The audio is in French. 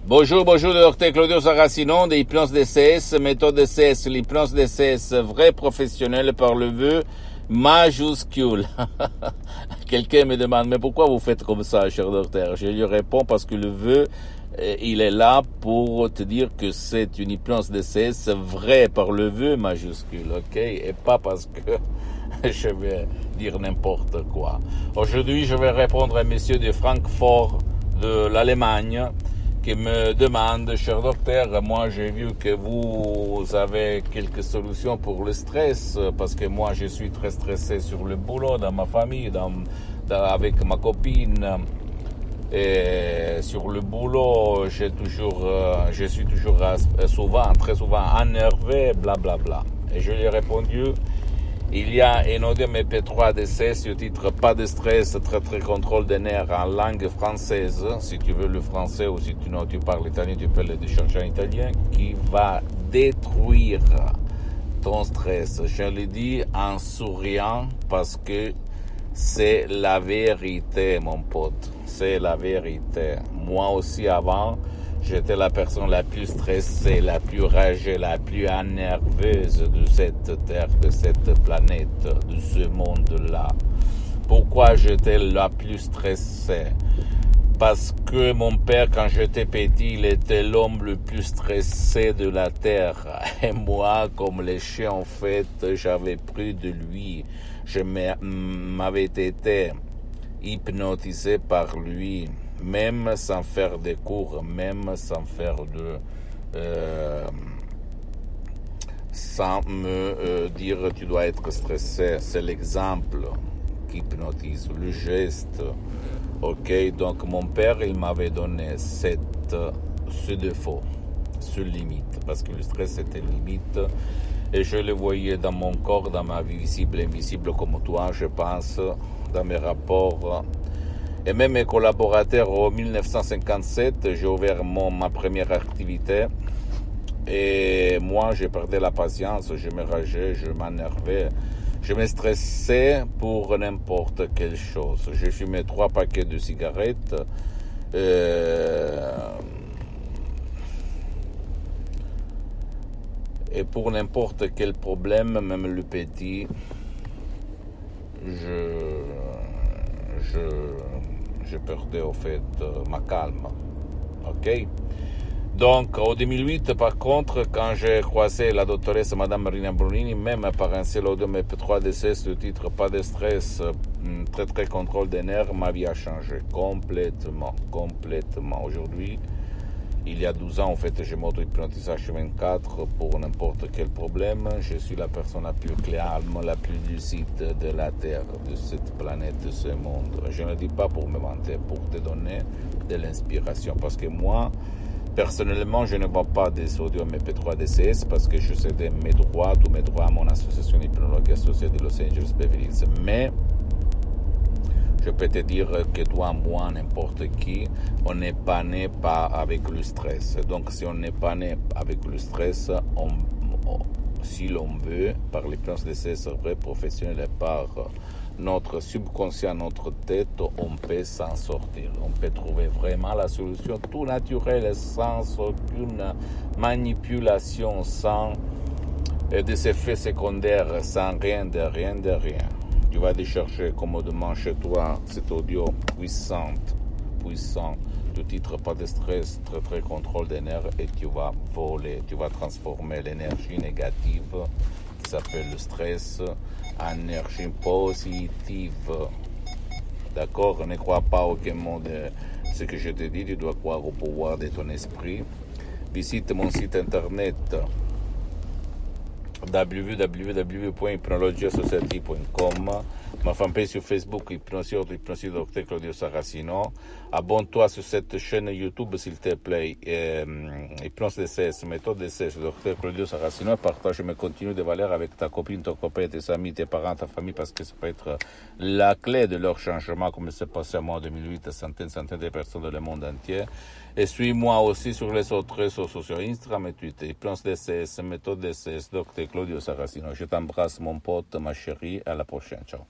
Bonjour, bonjour, docteur Claudio Saracino de Hypnose DCS, méthode DCS, l'hypnose DCS, vrai professionnel par le vœu majuscule. Quelqu'un me demande, mais pourquoi vous faites comme ça, cher docteur? Je lui réponds parce que le vœu, il est là pour te dire que c'est une hypnose DCS vrai par le vœu majuscule, ok? Et pas parce que je vais dire n'importe quoi. Aujourd'hui, je vais répondre à monsieur de Francfort de l'Allemagne qui me demande, cher docteur, moi j'ai vu que vous avez quelques solutions pour le stress, parce que moi je suis très stressé sur le boulot, dans ma famille, avec ma copine, et sur le boulot, je suis toujours très souvent énervé, blablabla. Bla bla. Et je lui ai répondu, il y a un audio MP3 d'essai sur titre Pas de stress, très contrôle des nerfs en langue française. Si tu veux le français ou si tu parles italien, tu peux le chercher en italien, qui va détruire ton stress. Je le dis en souriant parce que c'est la vérité, mon pote. C'est la vérité. Moi aussi avant, j'étais la personne la plus stressée, la plus ragée, la plus énerveuse de cette terre, de cette planète, de ce monde-là. Pourquoi j'étais la plus stressée? Parce que mon père, quand j'étais petit, il était l'homme le plus stressé de la terre. Et moi, comme les chiens, en fait, j'avais pris de lui. Je m'avais été hypnotisé par lui, même sans faire des cours, même sans faire sans me dire tu dois être stressé. C'est l'exemple qui hypnotise, le geste. Ok, donc mon père, il m'avait donné ce défaut, ce limite, parce que le stress était limite, et je le voyais dans mon corps, dans ma vie visible et invisible comme toi, je pense, dans mes rapports. Et même mes collaborateurs, en 1957, j'ai ouvert ma première activité, et moi, je perdais la patience, je me rageais, je m'énervais. Je me stressais pour n'importe quelle chose. Je fumais 3 paquets de cigarettes. Et pour n'importe quel problème, même le petit, je perdais au fait ma calme. Ok? Donc, en 2008, par contre, quand j'ai croisé la doctoresse Madame Marina Brunini, même par un seul audio MP3 DCS, le titre Pas de stress, très contrôle des nerfs, ma vie a changé complètement. Aujourd'hui, il y a 12 ans, en fait, je m'auto-hypnotise H24 pour n'importe quel problème. Je suis la personne la plus calme, la plus lucide de la Terre, de cette planète, de ce monde. Je ne dis pas pour me vanter, pour te donner de l'inspiration, parce que moi, personnellement, je ne vois pas des audios MP3 DCS parce que je cède mes droits, tous mes droits à mon association hypnologue associée de Los Angeles Beverly Hills. Mais je peux te dire que toi, moi, n'importe qui, on n'est pas né avec le stress. Donc, si on n'est pas né avec le stress, si l'on veut, par l'hypnose DCS vrai professionnel et par notre subconscient, notre tête, on peut s'en sortir. On peut trouver vraiment la solution tout naturelle, sans aucune manipulation, sans des effets secondaires, sans rien de rien. Tu vas aller chercher commodément chez toi cet audio puissant, du titre Pas de stress, très contrôle des nerfs, et tu vas voler, tu vas transformer l'énergie négative qui s'appelle le stress en énergie positive. D'accord? Ne crois pas aucun mot de ce que je te dis, tu dois croire au pouvoir de ton esprit. Visite mon site internet www.hypnologiasociety.com, ma fanpage sur Facebook Hypnosie Dr Claudio Saracino. Abonne-toi sur cette chaîne YouTube s'il te plaît, Hypnose DCS, méthode DCS, Dr Claudio Saracino, et partage mes contenus de valeur avec ta copine, ton copain, tes amis, tes parents, ta famille, parce que ça peut être la clé de leur changement, comme c'est passé à moi en 2008 à centaines de personnes dans le monde entier. Et suis-moi aussi sur les autres réseaux sociaux, Instagram et Twitter, Hypnose DCS, méthode DCS, Dr Claudio Saracino. Je t'embrasse, mon pote, ma chérie, à la prochaine. Ciao.